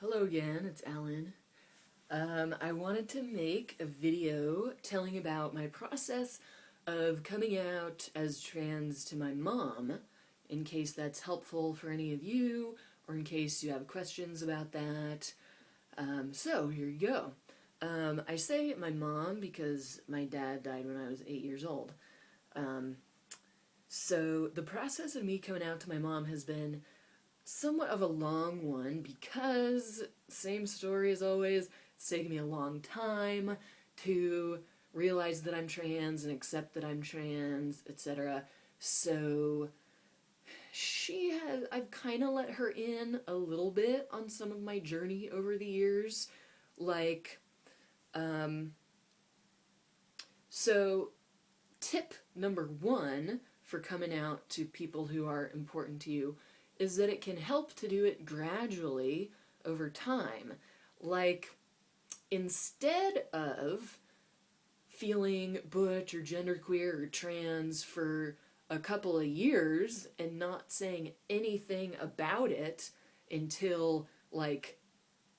Hello again, it's Alan. I wanted to make a video telling about my process of coming out as trans to my mom, in case that's helpful for any of you, or in case you have questions about that. So here you go. I say my mom because my dad died when I was 8 years old. So the process of me coming out to my mom has been somewhat of a long one because, same story as always, it's taken me a long time to realize that I'm trans and accept that I'm trans, etc. So I've kind of let her in a little bit on some of my journey over the years. Like, so tip number one for coming out to people who are important to you is that it can help to do it gradually over time. Like, instead of feeling butch or genderqueer or trans for a couple of years and not saying anything about it until like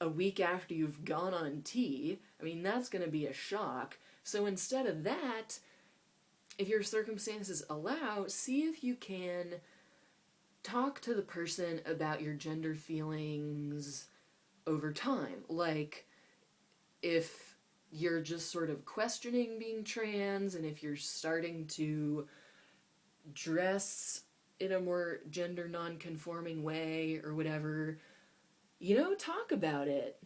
a week after you've gone on tea, I mean, that's going to be a shock. So instead of that, if your circumstances allow, see if you can talk to the person about your gender feelings over time. Like, if you're just sort of questioning being trans, and if you're starting to dress in a more gender non-conforming way or whatever, talk about it.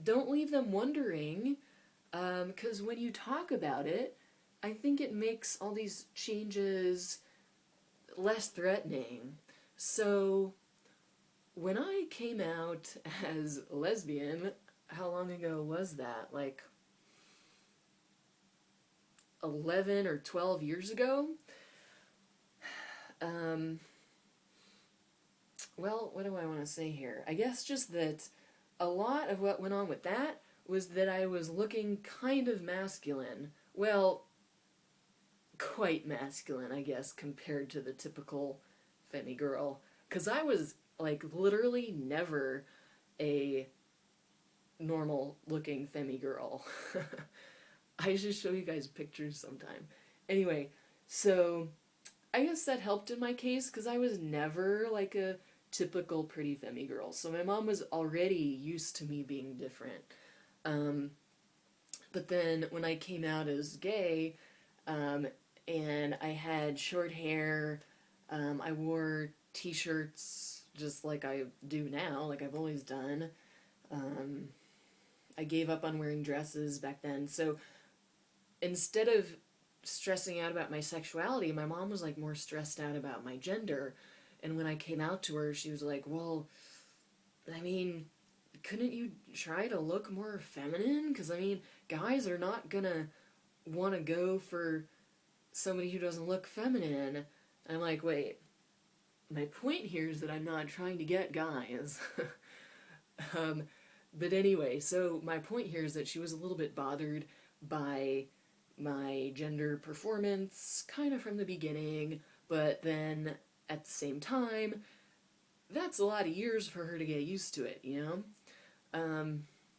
Don't leave them wondering, because when you talk about it, I think it makes all these changes less threatening. So when I came out as a lesbian, how long ago was that? Like 11 or 12 years ago? Well, what do I want to say here? I guess just that a lot of what went on with that was that I was looking kind of masculine. Well, quite masculine, I guess, compared to the typical femi girl. Because I was, like, literally never a normal-looking femi girl. I should show you guys pictures sometime. Anyway, so I guess that helped in my case, because I was never, like, a typical pretty femi girl. So my mom was already used to me being different. But then when I came out as gay, and I had short hair, I wore t-shirts just like I do now, like I've always done. I gave up on wearing dresses back then, so instead of stressing out about my sexuality, my mom was like more stressed out about my gender. And when I came out to her, she was like, well, I mean, couldn't you try to look more feminine? Because, I mean, guys are not gonna want to go for somebody who doesn't look feminine. And I'm like, wait, my point here is that I'm not trying to get guys. But anyway, so my point here is that she was a little bit bothered by my gender performance, kind of from the beginning, but then at the same time, that's a lot of years for her to get used to it,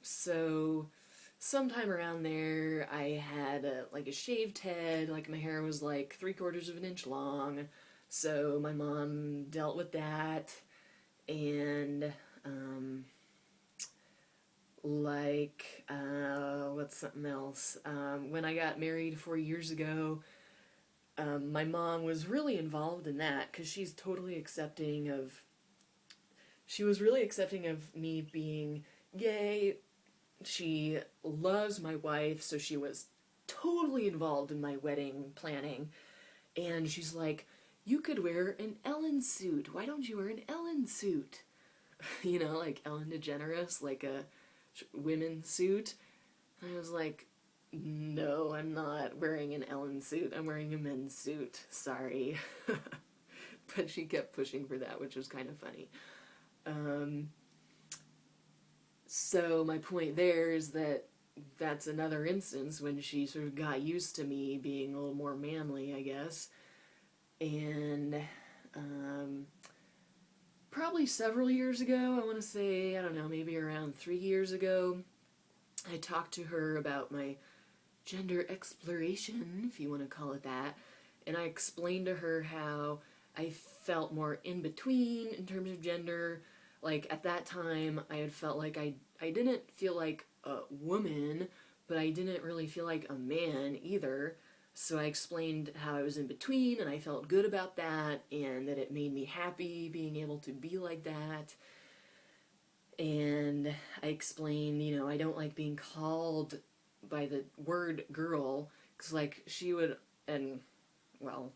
So sometime around there, I had a shaved head, like my hair was like 3/4 of an inch long, so my mom dealt with that, and what's something else? When I got married 4 years ago, my mom was really involved in that, because she was really accepting of me being gay. She loves my wife, so she was totally involved in my wedding planning. And she's like, you could wear an Ellen suit. Why don't you wear an Ellen suit? Like Ellen DeGeneres, like a women's suit. And I was like, no, I'm not wearing an Ellen suit. I'm wearing a men's suit. Sorry. But she kept pushing for that, which was kind of funny. So my point there is that that's another instance when she sort of got used to me being a little more manly, I guess. And probably several years ago. I want to say, I don't know, maybe around 3 years ago. I talked to her about my gender exploration, if you want to call it that, and I explained to her how I felt more in between in terms of gender. Like, at that time, I had felt like I didn't feel like a woman, but I didn't really feel like a man either. So I explained how I was in between, and I felt good about that, and that it made me happy being able to be like that. And I explained, I don't like being called by the word girl, because, like, she would, and, well,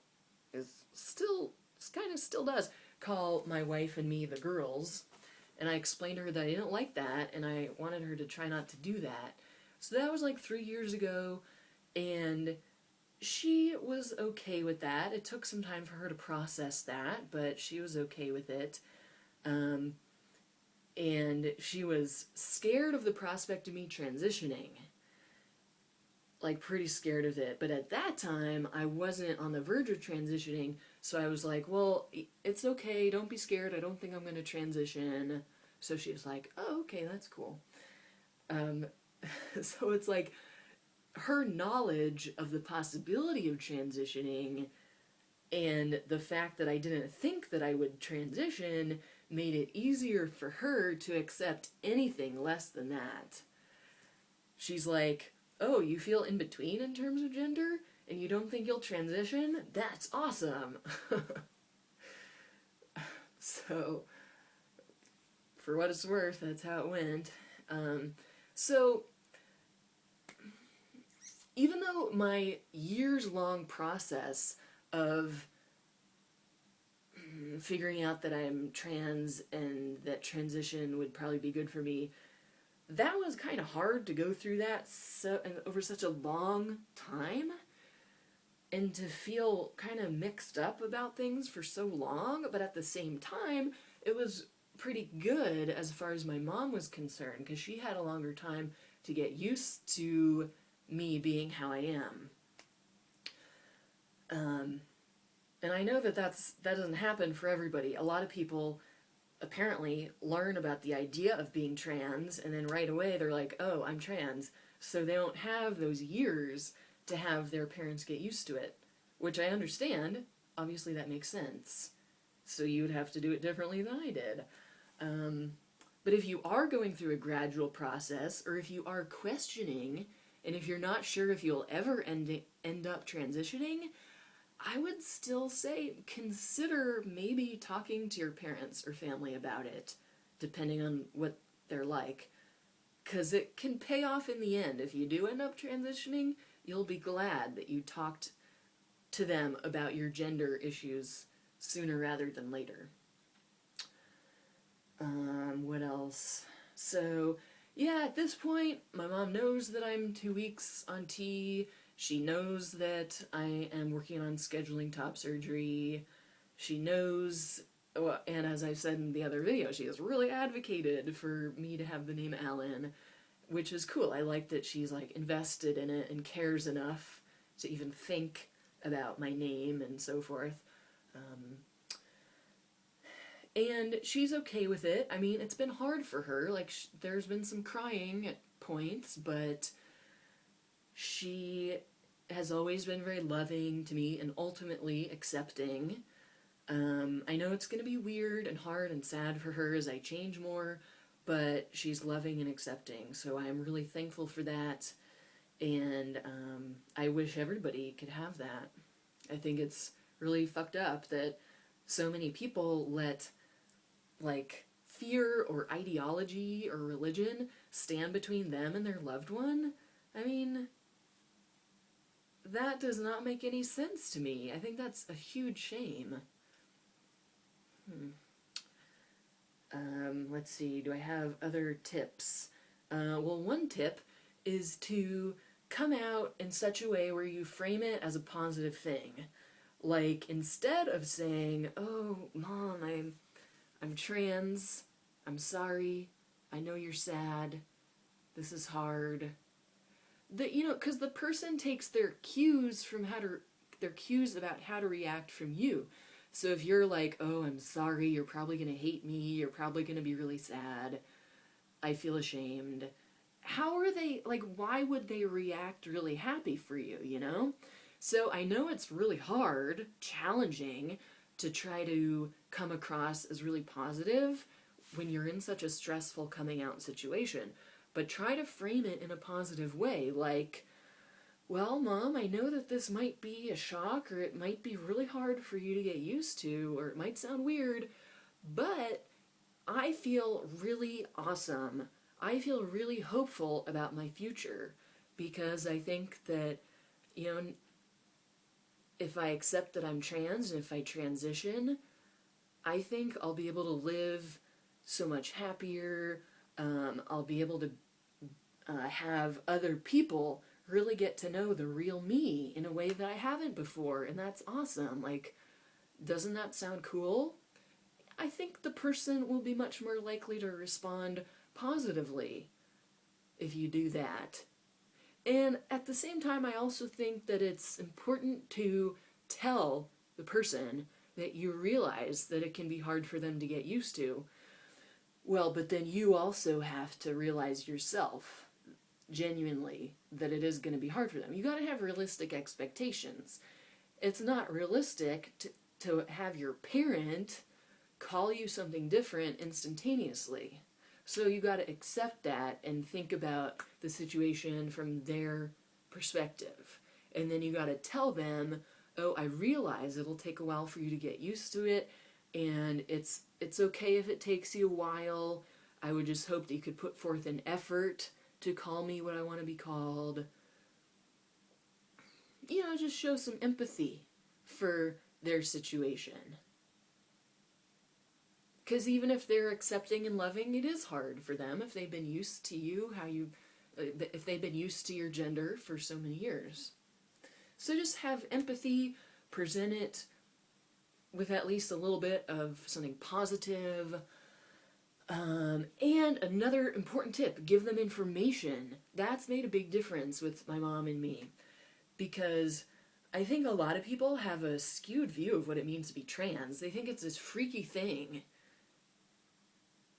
kind of still does, call my wife and me the girls. And I explained to her that I didn't like that, and I wanted her to try not to do that. So that was like 3 years ago, and she was okay with that. It took some time for her to process that, but she was okay with it. And she was scared of the prospect of me transitioning. Like, pretty scared of it. But at that time, I wasn't on the verge of transitioning, so I was like, well, it's okay, don't be scared, I don't think I'm going to transition. So she was like, oh, okay, that's cool. So it's like, her knowledge of the possibility of transitioning and the fact that I didn't think that I would transition made it easier for her to accept anything less than that. She's like, oh, you feel in between in terms of gender, and you don't think you'll transition? That's awesome! So, for what it's worth, that's how it went. So, even though my years-long process of figuring out that I'm trans and that transition would probably be good for me, that was kind of hard to go through that over such a long time, and to feel kind of mixed up about things for so long, but at the same time, it was pretty good as far as my mom was concerned, because she had a longer time to get used to me being how I am. And I know that doesn't happen for everybody. A lot of people apparently learn about the idea of being trans, and then right away they're like, oh, I'm trans. So they don't have those years to have their parents get used to it, which I understand. Obviously that makes sense. So you would have to do it differently than I did. But if you are going through a gradual process, or if you are questioning, and if you're not sure if you'll ever end up transitioning, I would still say consider maybe talking to your parents or family about it, depending on what they're like. Because it can pay off in the end. If you do end up transitioning, you'll be glad that you talked to them about your gender issues sooner rather than later. What else? So, yeah, at this point, my mom knows that I'm 2 weeks on T. She knows that I am working on scheduling top surgery. She knows, and as I said in the other video, she has really advocated for me to have the name Alan, which is cool. I like that she's like invested in it and cares enough to even think about my name and so forth. And she's okay with it. I mean, it's been hard for her. Like, there's been some crying at points, but she has always been very loving to me and ultimately accepting. I know it's going to be weird and hard and sad for her as I change more, but she's loving and accepting, so I'm really thankful for that, and I wish everybody could have that. I think it's really fucked up that so many people let, like, fear or ideology or religion stand between them and their loved one. I mean, that does not make any sense to me. I think that's a huge shame. Let's see, do I have other tips? Well, one tip is to come out in such a way where you frame it as a positive thing. Like, instead of saying, oh, Mom, I'm trans, I'm sorry, I know you're sad, this is hard. Because the person takes their cues about how to react from you. So if you're like, oh, I'm sorry, you're probably going to hate me, you're probably going to be really sad, I feel ashamed, how are they, like, why would they react really happy for you, you know? So I know it's really hard, challenging, to try to come across as really positive when you're in such a stressful coming out situation. But try to frame it in a positive way, like, well, Mom, I know that this might be a shock, or it might be really hard for you to get used to, or it might sound weird, but I feel really awesome. I feel really hopeful about my future because I think that, you know, if I accept that I'm trans and if I transition, I think I'll be able to live so much happier. I'll be able to have other people really get to know the real me in a way that I haven't before, and that's awesome. Like, doesn't that sound cool? I think the person will be much more likely to respond positively if you do that. And at the same time, I also think that it's important to tell the person that you realize that it can be hard for them to get used to. Well, but then you also have to realize yourself, genuinely, that it is going to be hard for them. You got to have realistic expectations. It's not realistic to have your parent call you something different instantaneously. So you got to accept that and think about the situation from their perspective. And then you got to tell them, oh, I realize it'll take a while for you to get used to it, and it's okay if it takes you a while. I would just hope that you could put forth an effort to call me what I want to be called. You know, just show some empathy for their situation. Because even if they're accepting and loving, it is hard for them if they've been used to you, if they've been used to your gender for so many years. So just have empathy, present it with at least a little bit of something positive. And another important tip, give them information. That's made a big difference with my mom and me. Because I think a lot of people have a skewed view of what it means to be trans. They think it's this freaky thing.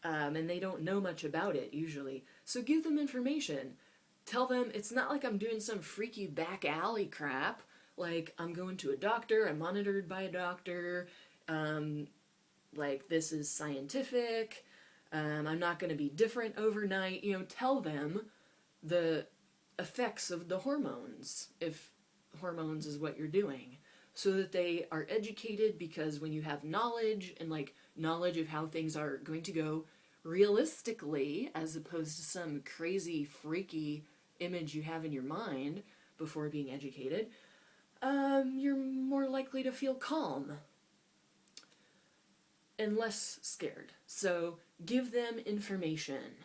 And they don't know much about it, usually. So give them information. Tell them it's not like I'm doing some freaky back alley crap. Like, I'm going to a doctor, I'm monitored by a doctor. Like, this is scientific. I'm not going to be different overnight. You know, tell them the effects of the hormones, if hormones is what you're doing, so that they are educated, because when you have knowledge, and like knowledge of how things are going to go realistically, as opposed to some crazy freaky image you have in your mind before being educated, you're more likely to feel calm and less scared. So give them information.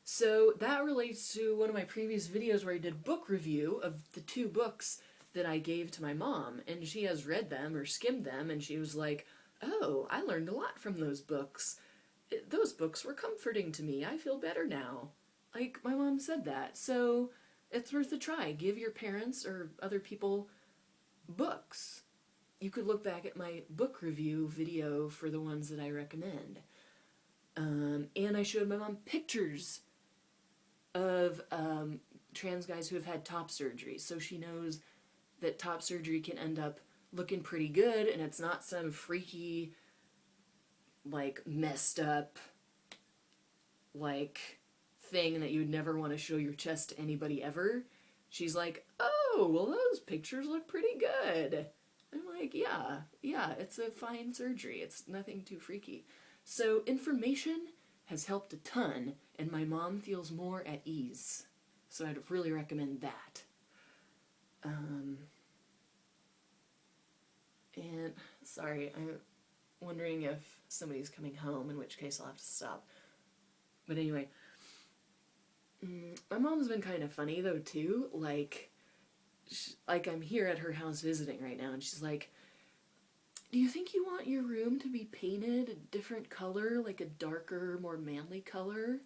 So that relates to one of my previous videos where I did book review of the 2 books that I gave to my mom, and she has read them or skimmed them, and she was like, oh, I learned a lot from those books. Those books were comforting to me. I feel better now. Like, my mom said that. So it's worth a try. Give your parents or other people books. You could look back at my book review video for the ones that I recommend. And I showed my mom pictures of trans guys who have had top surgery, so she knows that top surgery can end up looking pretty good, and it's not some freaky, like, messed up, like, thing that you would never want to show your chest to anybody ever. She's like, oh, well, those pictures look pretty good. I'm like, yeah, it's a fine surgery. It's nothing too freaky. So information has helped a ton, and my mom feels more at ease. So I'd really recommend that. And, sorry, I'm wondering if somebody's coming home, in which case I'll have to stop. But anyway, my mom's been kind of funny, though, too. Like I'm here at her house visiting right now, and she's like, do you think you want your room to be painted a different color, like a darker, more manly color?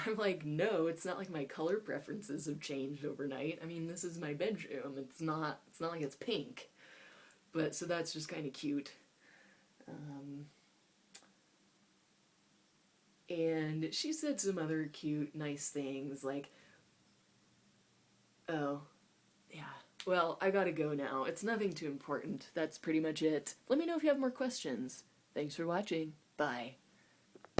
I'm like, no, it's not like my color preferences have changed overnight. I mean, this is my bedroom. It's not like it's pink. But so that's just kind of cute. Um, and she said some other cute, nice things like, oh, yeah. Well, I gotta go now. It's nothing too important. That's pretty much it. Let me know if you have more questions. Thanks for watching. Bye.